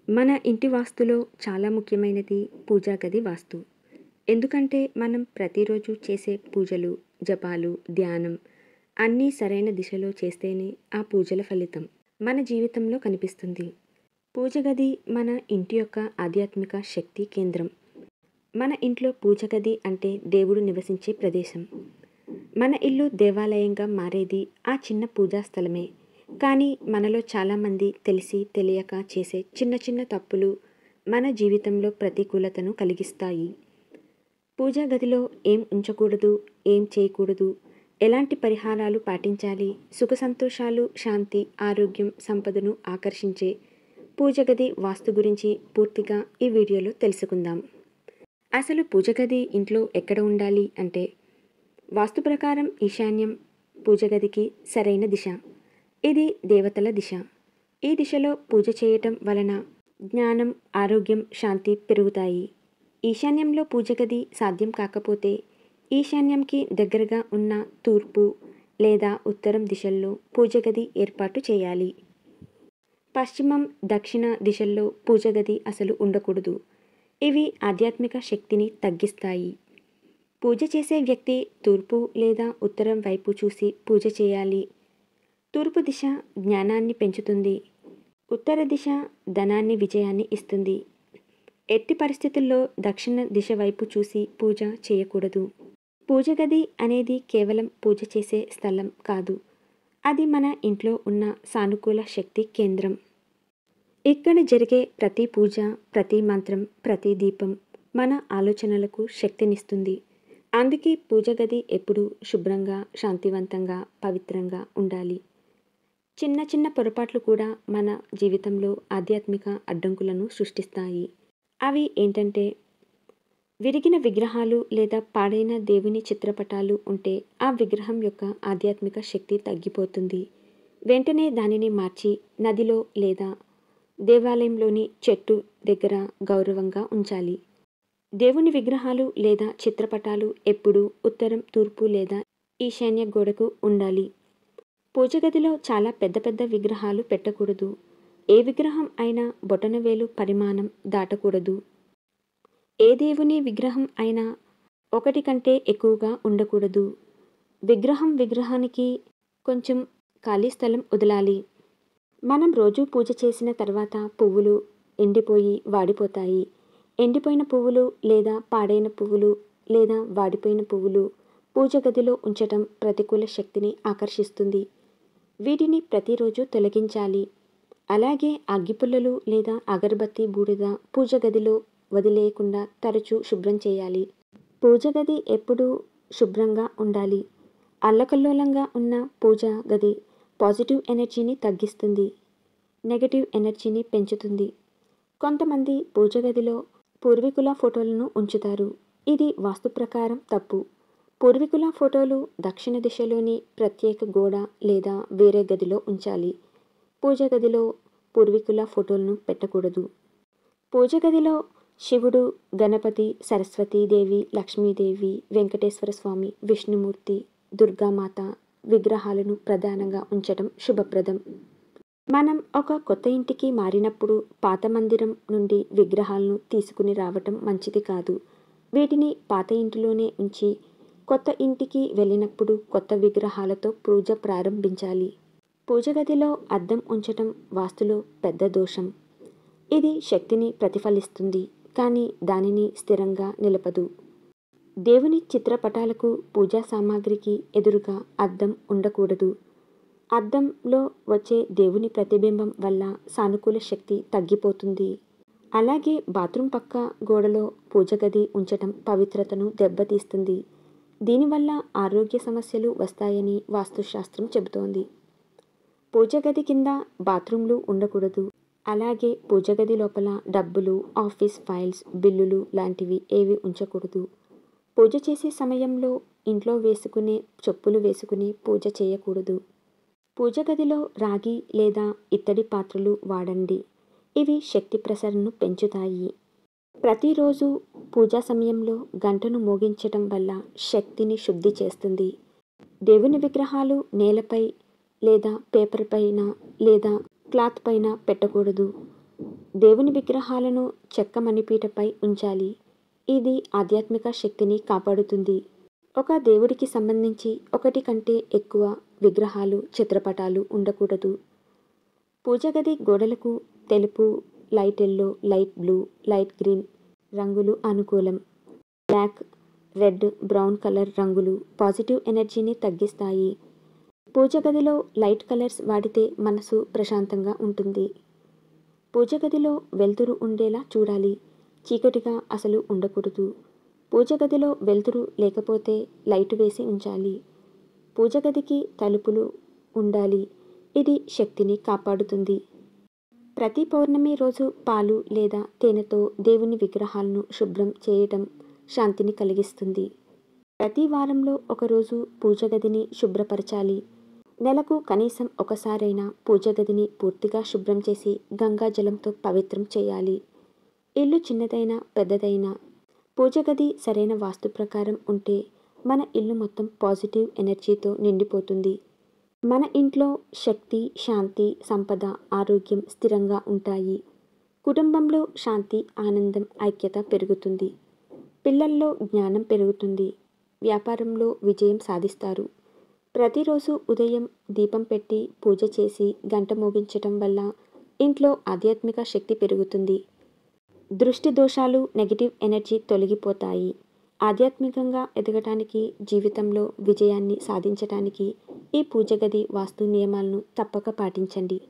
మన ఇంటి వాస్తులో చాలా ముఖ్యమైనది పూజా గది వాస్తు. ఎందుకంటే మనం ప్రతిరోజు చేసే పూజలు, జపాలు, ధ్యానం అన్నీ సరైన దిశలో చేస్తేనే ఆ పూజల ఫలితం మన జీవితంలో కనిపిస్తుంది. పూజ గది మన ఇంటి యొక్క ఆధ్యాత్మిక శక్తి కేంద్రం. మన ఇంట్లో పూజ గది అంటే దేవుడు నివసించే ప్రదేశం. మన ఇల్లు దేవాలయంగా మారేది ఆ చిన్న పూజా స్థలమే. కానీ మనలో చాలామంది తెలిసి తెలియక చేసే చిన్న చిన్న తప్పులు మన జీవితంలో ప్రతికూలతను కలిగిస్తాయి. పూజా గదిలో ఏం ఉంచకూడదు, ఏం చేయకూడదు, ఎలాంటి పరిహారాలు పాటించాలి, సుఖ సంతోషాలు, శాంతి, ఆరోగ్యం, సంపదను ఆకర్షించే పూజ గది వాస్తు గురించి పూర్తిగా ఈ వీడియోలో తెలుసుకుందాం. అసలు పూజ గది ఇంట్లో ఎక్కడ ఉండాలి అంటే, వాస్తు ప్రకారం ఈశాన్యం పూజ గదికి సరైన దిశ. ఇది దేవతల దిశ. ఈ దిశలో పూజ చేయటం వలన జ్ఞానం, ఆరోగ్యం, శాంతి పెరుగుతాయి. ఈశాన్యంలో పూజ గది సాధ్యం కాకపోతే ఈశాన్యంకి దగ్గరగా ఉన్న తూర్పు లేదా ఉత్తరం దిశల్లో పూజ గది ఏర్పాటు చేయాలి. పశ్చిమం, దక్షిణ దిశల్లో పూజ గది అసలు ఉండకూడదు. ఇవి ఆధ్యాత్మిక శక్తిని తగ్గిస్తాయి. పూజ చేసే వ్యక్తి తూర్పు లేదా ఉత్తరం వైపు చూసి పూజ చేయాలి. తూర్పు దిశ జ్ఞానాన్ని పెంచుతుంది. ఉత్తర దిశ ధనాన్ని, విజయాన్ని ఇస్తుంది. ఎట్టి పరిస్థితుల్లో దక్షిణ దిశ వైపు చూసి పూజ చేయకూడదు. పూజ గది అనేది కేవలం పూజ చేసే స్థలం కాదు. అది మన ఇంట్లో ఉన్న సానుకూల శక్తి కేంద్రం. ఇక్కడ జరిగే ప్రతి పూజ, ప్రతి మంత్రం, ప్రతి దీపం మన ఆలోచనలకు శక్తినిస్తుంది. అందుకే పూజ గది ఎప్పుడూ శుభ్రంగా, శాంతివంతంగా, పవిత్రంగా ఉండాలి. చిన్న చిన్న పొరపాట్లు కూడా మన జీవితంలో ఆధ్యాత్మిక అడ్డంకులను సృష్టిస్తాయి. అవి ఏంటంటే, విరిగిన విగ్రహాలు లేదా పాడైన దేవుని చిత్రపటాలు ఉంటే ఆ విగ్రహం యొక్క ఆధ్యాత్మిక శక్తి తగ్గిపోతుంది. వెంటనే దానిని మార్చి నదిలో లేదా దేవాలయంలోని చెట్టు దగ్గర గౌరవంగా ఉంచాలి. దేవుని విగ్రహాలు లేదా చిత్రపటాలు ఎప్పుడూ ఉత్తరం, తూర్పు లేదా ఈశాన్య గోడకు ఉండాలి. పూజ గదిలో చాలా పెద్ద పెద్ద విగ్రహాలు పెట్టకూడదు. ఏ విగ్రహం అయినా బొటనవేలు పరిమాణం దాటకూడదు. ఏ దేవుని విగ్రహం అయినా ఒకటి కంటే ఎక్కువగా ఉండకూడదు. విగ్రహానికి కొంచెం ఖాళీ స్థలం వదలాలి. మనం రోజు పూజ చేసిన తర్వాత పువ్వులు ఎండిపోయి వాడిపోతాయి. ఎండిపోయిన పువ్వులు లేదా పాడైన పువ్వులు లేదా వాడిపోయిన పువ్వులు పూజ గదిలో ఉంచటం ప్రతికూల శక్తిని ఆకర్షిస్తుంది. వీటిని ప్రతిరోజు తొలగించాలి. అలాగే అగ్గిపుల్లలు లేదా అగరబత్తి, బూడిద పూజ గదిలో వదిలేయకుండా తరచూ శుభ్రం చేయాలి. పూజ గది ఎప్పుడూ శుభ్రంగా ఉండాలి. అల్లకల్లోలంగా ఉన్న పూజ గది పాజిటివ్ ఎనర్జీని తగ్గిస్తుంది, నెగటివ్ ఎనర్జీని పెంచుతుంది. కొంతమంది పూజ గదిలో పూర్వీకుల ఫోటోలను ఉంచుతారు. ఇది వాస్తు ప్రకారం తప్పు. పూర్వీకుల ఫోటోలు దక్షిణ దిశలోని ప్రత్యేక గోడ లేదా వేరే గదిలో ఉంచాలి. పూజ గదిలో పూర్వీకుల ఫోటోలను పెట్టకూడదు. పూజ గదిలో శివుడు, గణపతి, సరస్వతీదేవి, లక్ష్మీదేవి, వెంకటేశ్వర స్వామి, విష్ణుమూర్తి, దుర్గామాత విగ్రహాలను ప్రధానంగా ఉంచటం శుభప్రదం. మనం ఒక కొత్త ఇంటికి మారినప్పుడు పాత మందిరం నుండి విగ్రహాలను తీసుకుని రావటం మంచిది కాదు. వీటిని పాత ఇంటిలోనే ఉంచి కొత్త ఇంటికి వెళ్ళినప్పుడు కొత్త విగ్రహాలతో పూజ ప్రారంభించాలి. పూజ గదిలో అద్దం ఉంచటం వాస్తులో పెద్ద దోషం. ఇది శక్తిని ప్రతిఫలిస్తుంది, కానీ దానిని స్థిరంగా నిలపదు. దేవుని చిత్రపటాలకు, పూజా సామాగ్రికి ఎదురుగా అద్దం ఉండకూడదు. అద్దంలో వచ్చే దేవుని ప్రతిబింబం వల్ల సానుకూల శక్తి తగ్గిపోతుంది. అలాగే బాత్రూమ్ పక్క గోడలో పూజ గది ఉంచటం పవిత్రతను దెబ్బతీస్తుంది. దీనివల్ల ఆరోగ్య సమస్యలు వస్తాయని వాస్తుశాస్త్రం చెబుతోంది. పూజ గది కింద బాత్రూంలు ఉండకూడదు. అలాగే పూజ గది లోపల డబ్బులు, ఆఫీస్ ఫైల్స్, బిల్లులు లాంటివి ఏవి ఉంచకూడదు. పూజ చేసే సమయంలో ఇంట్లో వేసుకునే చెప్పులు వేసుకుని పూజ చేయకూడదు. పూజ గదిలో రాగి లేదా ఇత్తడి పాత్రలు వాడండి. ఇవి శక్తి ప్రసరణను పెంచుతాయి. ప్రతిరోజు పూజా సమయంలో గంటను మోగించటం వల్ల శక్తిని శుద్ధి చేస్తుంది. దేవుని విగ్రహాలు నేలపై లేదా పేపర్ పైన లేదా క్లాత్ పైన పెట్టకూడదు. దేవుని విగ్రహాలను చెక్క మణిపీటపై ఉంచాలి. ఇది ఆధ్యాత్మిక శక్తిని కాపాడుతుంది. ఒక దేవుడికి సంబంధించి ఒకటి కంటే ఎక్కువ విగ్రహాలు, చిత్రపటాలు ఉండకూడదు. పూజ గది గోడలకు తెలుపు, light yellow, light blue, light green రంగులు అనుకూలం. బ్లాక్, రెడ్, బ్రౌన్ కలర్ రంగులు పాజిటివ్ ఎనర్జీని తగ్గిస్తాయి. పూజ గదిలో లైట్ కలర్స్ వాడితే మనసు ప్రశాంతంగా ఉంటుంది. పూజ గదిలో వెలుతురు ఉండేలా చూడాలి. చీకటిగా అసలు ఉండకూడదు. పూజ గదిలో వెలుతురు లేకపోతే లైట్ వేసి ఉంచాలి. పూజ గదికి తలుపులు ఉండాలి. ఇది శక్తిని కాపాడుతుంది. ప్రతి పౌర్ణమి రోజు పాలు లేదా తేనెతో దేవుని విగ్రహాలను శుభ్రం చేయటం శాంతిని కలిగిస్తుంది. ప్రతి వారంలో ఒకరోజు పూజ గదిని శుభ్రపరచాలి. నెలకు కనీసం ఒకసారైనా పూజ గదిని పూర్తిగా శుభ్రం చేసి గంగాజలంతో పవిత్రం చేయాలి. ఇల్లు చిన్నదైనా పెద్దదైనా పూజ గది సరైన వాస్తు ప్రకారం ఉంటే మన ఇల్లు మొత్తం పాజిటివ్ ఎనర్జీతో నిండిపోతుంది. మన ఇంట్లో శక్తి, శాంతి, సంపద, ఆరోగ్యం స్థిరంగా ఉంటాయి. కుటుంబంలో శాంతి, ఆనందం, ఐక్యత పెరుగుతుంది. పిల్లల్లో జ్ఞానం పెరుగుతుంది. వ్యాపారంలో విజయం సాధిస్తారు. ప్రతిరోజు ఉదయం దీపం పెట్టి పూజ చేసి గంట మోగించటం వల్ల ఇంట్లో ఆధ్యాత్మిక శక్తి పెరుగుతుంది. దృష్టి దోషాలు, నెగిటివ్ ఎనర్జీ తొలగిపోతాయి. ఆధ్యాత్మికంగా ఎదగటానికి, జీవితంలో విజయాన్ని సాధించటానికి ఈ పూజ గది వాస్తు నియమాలను తప్పక పాటించండి.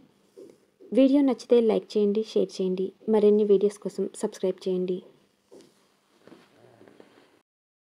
వీడియో నచ్చితే లైక్ చేయండి, షేర్ చేయండి. మరిన్ని వీడియోస్ కోసం సబ్స్క్రైబ్ చేయండి.